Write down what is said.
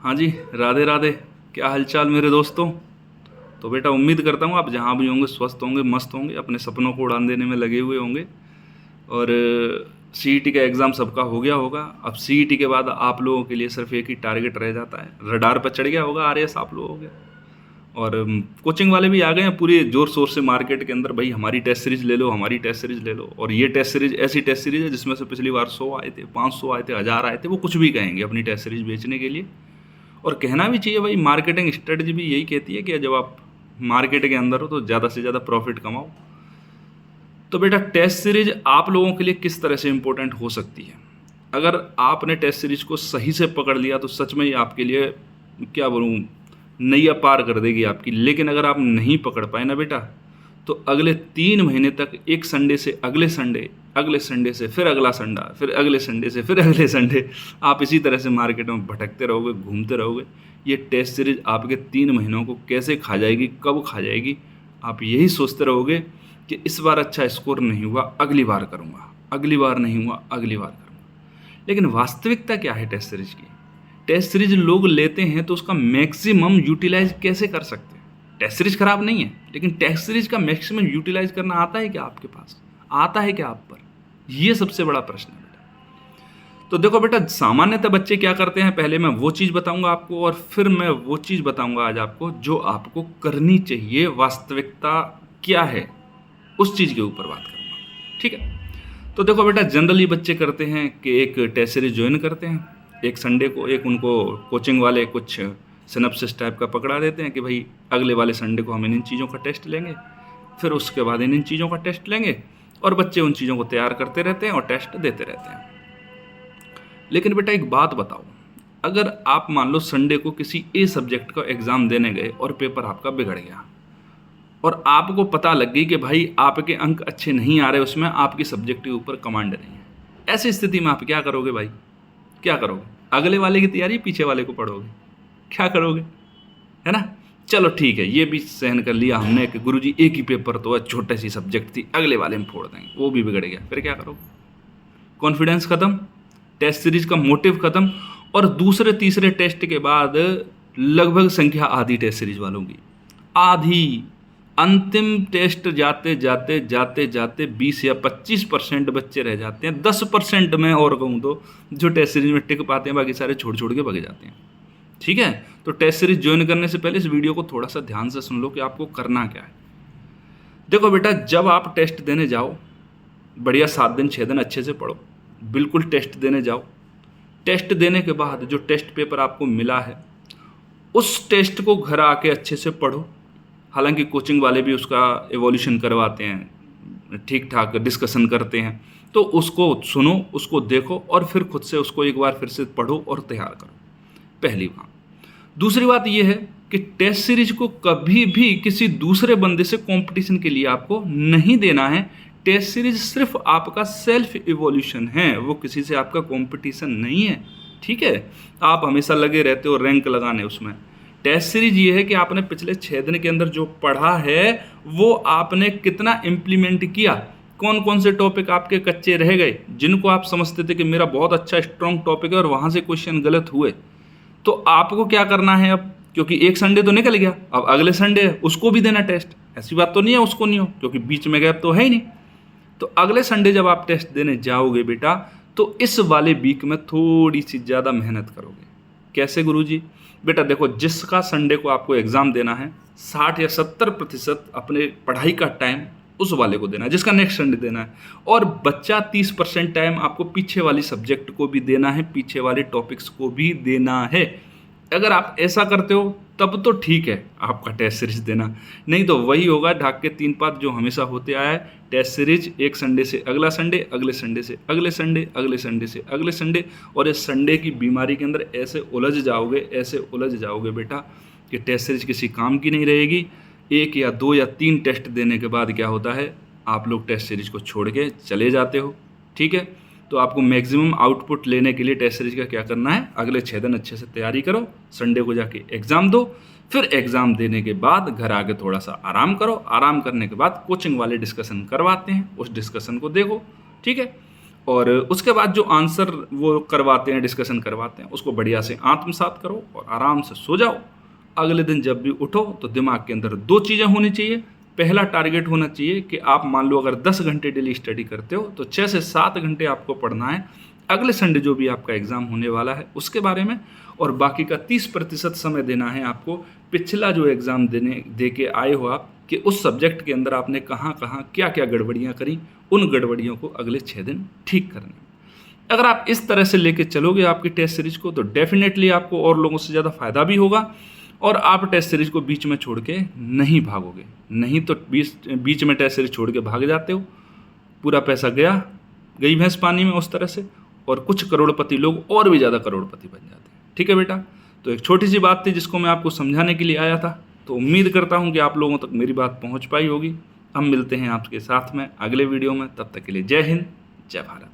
हाँ जी, राधे राधे। क्या हालचाल मेरे दोस्तों। तो बेटा उम्मीद करता हूँ आप जहाँ भी होंगे स्वस्थ होंगे, मस्त होंगे, अपने सपनों को उड़ान देने में लगे हुए होंगे। और सीईटी का एग्ज़ाम सबका हो गया होगा। अब सीईटी के बाद आप लोगों के लिए सिर्फ एक ही टारगेट रह जाता है, रडार पर चढ़ गया होगा आरएएस आप लोगों के। और कोचिंग वाले भी आ गए हैं पूरे जोर शोर से मार्केट के अंदर, भाई हमारी टेस्ट सीरीज ले लो, हमारी टेस्ट सीरीज ले लो। और ये टेस्ट सीरीज ऐसी टेस्ट सीरीज है जिसमें से पिछली बार 100 आए थे, 500 आए थे, 1000 आए थे। वो कुछ भी कहेंगे अपनी टेस्ट सीरीज बेचने के लिए। और कहना भी चाहिए भाई, मार्केटिंग स्ट्रेटजी भी यही कहती है कि जब आप मार्केट के अंदर हो तो ज़्यादा से ज़्यादा प्रॉफिट कमाओ। तो बेटा टेस्ट सीरीज आप लोगों के लिए किस तरह से इंपॉर्टेंट हो सकती है। अगर आपने टेस्ट सीरीज को सही से पकड़ लिया तो सच में ही आपके लिए, क्या बोलूँ, नैया पार कर देगी आपकी। लेकिन अगर आप नहीं पकड़ पाए ना बेटा, तो अगले 3 महीने तक एक संडे से अगले संडे, अगले संडे से फिर अगला संडा, फिर अगले संडे से फिर अगले संडे, आप इसी तरह से मार्केट में भटकते रहोगे, घूमते रहोगे। ये टेस्ट सीरीज आपके 3 महीनों को कैसे खा जाएगी, कब खा जाएगी, आप यही सोचते रहोगे कि इस बार अच्छा स्कोर नहीं हुआ, अगली बार करूँगा, अगली बार नहीं हुआ, अगली बार करूँगा। लेकिन वास्तविकता क्या है टेस्ट सीरीज की। टेस्ट सीरीज लोग लेते हैं तो उसका मैक्सिमम यूटिलाइज कैसे कर सकते हैं। टेस्ट सीरीज खराब नहीं है, लेकिन टेस्ट सीरीज का मैक्सिमम यूटिलाइज करना आता है क्या आपके पास, आता है क्या आप पर, ये सबसे बड़ा प्रश्न है बेटा। तो देखो बेटा, सामान्यतः बच्चे क्या करते हैं, पहले मैं वो चीज़ बताऊंगा आपको और फिर मैं वो चीज़ बताऊंगा आज आपको जो आपको करनी चाहिए। वास्तविकता क्या है उस चीज़ के ऊपर बात करूंगा, ठीक है। तो देखो बेटा, जनरली बच्चे करते हैं कि एक टेस्ट सीरीज ज्वाइन करते हैं, एक संडे को एक उनको कोचिंग वाले कुछ सिनॉप्सिस टाइप का पकड़ा देते हैं कि भाई अगले वाले संडे को हम इन चीज़ों का टेस्ट लेंगे, फिर उसके बाद इन चीज़ों का टेस्ट लेंगे, और बच्चे उन चीज़ों को तैयार करते रहते हैं और टेस्ट देते रहते हैं। लेकिन बेटा एक बात बताओ, अगर आप मान लो संडे को किसी ए सब्जेक्ट का एग्ज़ाम देने गए और पेपर आपका बिगड़ गया और आपको पता लग गई कि भाई आपके अंक अच्छे नहीं आ रहे, उसमें आपकी सब्जेक्ट के ऊपर कमांड नहीं है, ऐसी स्थिति में आप क्या करोगे भाई, क्या करोगे। अगले वाले की तैयारी, पीछे वाले को पढ़ोगे, क्या करोगे, है ना। चलो ठीक है, ये भी सहन कर लिया हमने कि गुरुजी एक ही पेपर तो है, छोटी सी सब्जेक्ट थी, अगले वाले में फोड़ देंगे, वो भी बिगड़ गया, फिर क्या करोगे। कॉन्फिडेंस खत्म, टेस्ट सीरीज का मोटिव खत्म, और दूसरे तीसरे टेस्ट के बाद लगभग संख्या आधी टेस्ट सीरीज वालों की, आधी। अंतिम टेस्ट जाते जाते जाते जाते 20 या 25% बच्चे रह जाते हैं। 10% में और कहूँ तो जो टेस्ट सीरीज में टिक पाते हैं, बाकी सारे छोड़ छोड़ के भाग जाते हैं, ठीक है। तो टेस्ट सीरीज ज्वाइन करने से पहले इस वीडियो को थोड़ा सा ध्यान से सुन लो कि आपको करना क्या है। देखो बेटा, जब आप टेस्ट देने जाओ, बढ़िया 7 दिन 6 दिन अच्छे से पढ़ो, बिल्कुल टेस्ट देने जाओ। टेस्ट देने के बाद जो टेस्ट पेपर आपको मिला है उस टेस्ट को घर आके अच्छे से पढ़ो। हालांकि कोचिंग वाले भी उसका एवोल्यूशन करवाते हैं, ठीक ठाक डिस्कशन करते हैं, तो उसको सुनो, उसको देखो और फिर खुद से उसको एक बार फिर से पढ़ो और तैयार करो, पहली बात। दूसरी बात यह है कि टेस्ट सीरीज को कभी भी किसी दूसरे बंदे से कंपटीशन के लिए आपको नहीं देना है। टेस्ट सीरीज सिर्फ आपका सेल्फ इवोल्यूशन है, वो किसी से आपका कंपटीशन नहीं है, ठीक है। आप हमेशा लगे रहते हो रैंक लगाने उसमें। टेस्ट सीरीज ये है कि आपने पिछले 6 दिन के अंदर जो पढ़ा है वो आपने कितना इम्प्लीमेंट किया, कौन कौन से टॉपिक आपके कच्चे रह गए, जिनको आप समझते थे कि मेरा बहुत अच्छा स्ट्रॉन्ग टॉपिक है और वहाँ से क्वेश्चन गलत हुए, तो आपको क्या करना है अब, क्योंकि एक संडे तो निकल गया, अब अगले संडे उसको भी देना टेस्ट। ऐसी बात तो नहीं है उसको नहीं हो, क्योंकि बीच में गैप तो है ही नहीं। तो अगले संडे जब आप टेस्ट देने जाओगे बेटा, तो इस वाले वीक में थोड़ी सी ज़्यादा मेहनत करोगे। कैसे गुरुजी। बेटा देखो, जिसका संडे को आपको एग्ज़ाम देना है, 60 या 70% अपने पढ़ाई का टाइम उस वाले को देना है जिसका नेक्स्ट संडे देना है, और बच्चा 30% टाइम आपको पीछे वाली सब्जेक्ट को भी देना है, पीछे वाले टॉपिक्स को भी देना है। अगर आप ऐसा करते हो तब तो ठीक है आपका टेस्ट सीरीज देना, नहीं तो वही होगा ढाक के 3 पात जो हमेशा होते आया है। टेस्ट सीरीज एक संडे से अगला संडे, अगले संडे से अगले संडे, अगले संडे से अगले संडे, और इस संडे की बीमारी के अंदर ऐसे उलझ जाओगे, ऐसे उलझ जाओगे बेटा कि टेस्ट सीरीज किसी काम की नहीं रहेगी। 1 या 2 या 3 टेस्ट देने के बाद क्या होता है, आप लोग टेस्ट सीरीज को छोड़ के चले जाते हो, ठीक है। तो आपको मैक्सिमम आउटपुट लेने के लिए टेस्ट सीरीज का क्या करना है, अगले 6 दिन अच्छे से तैयारी करो, संडे को जाके एग्ज़ाम दो, फिर एग्ज़ाम देने के बाद घर आके थोड़ा सा आराम करो, आराम करने के बाद कोचिंग वाले डिस्कशन करवाते हैं, उस डिस्कशन को देखो, ठीक है। और उसके बाद जो आंसर वो करवाते हैं, डिस्कशन करवाते हैं, उसको बढ़िया से आत्मसात करो और आराम से सो जाओ। अगले दिन जब भी उठो तो दिमाग के अंदर 2 चीज़ें होनी चाहिए। पहला टारगेट होना चाहिए कि आप मान लो अगर 10 घंटे डेली स्टडी करते हो तो 6 से 7 घंटे आपको पढ़ना है अगले संडे जो भी आपका एग्ज़ाम होने वाला है उसके बारे में, और बाकी का 30% समय देना है आपको पिछला जो एग्ज़ाम दे के आए हो आप, कि उस सब्जेक्ट के अंदर आपने कहाँ कहाँ क्या क्या गड़बड़ियाँ करी, उन गड़बड़ियों को अगले 6 दिन ठीक करने हैं। अगर आप इस तरह से लेके चलोगे आपकी टेस्ट सीरीज को तो डेफिनेटली आपको और लोगों से ज़्यादा फ़ायदा भी होगा, और आप टेस्ट सीरीज को बीच में छोड़ के नहीं भागोगे। नहीं तो बीच में टेस्ट सीरीज छोड़ के भाग जाते हो, पूरा पैसा गई भैंस पानी में उस तरह से, और कुछ करोड़पति लोग और भी ज़्यादा करोड़पति बन जाते हैं। ठीक है बेटा, तो एक छोटी सी बात थी जिसको मैं आपको समझाने के लिए आया था। तो उम्मीद करता हूँ कि आप लोगों तक मेरी बात पहुँच पाई होगी। हम मिलते हैं आपके साथ में अगले वीडियो में, तब तक के लिए जय हिंद, जय भारत।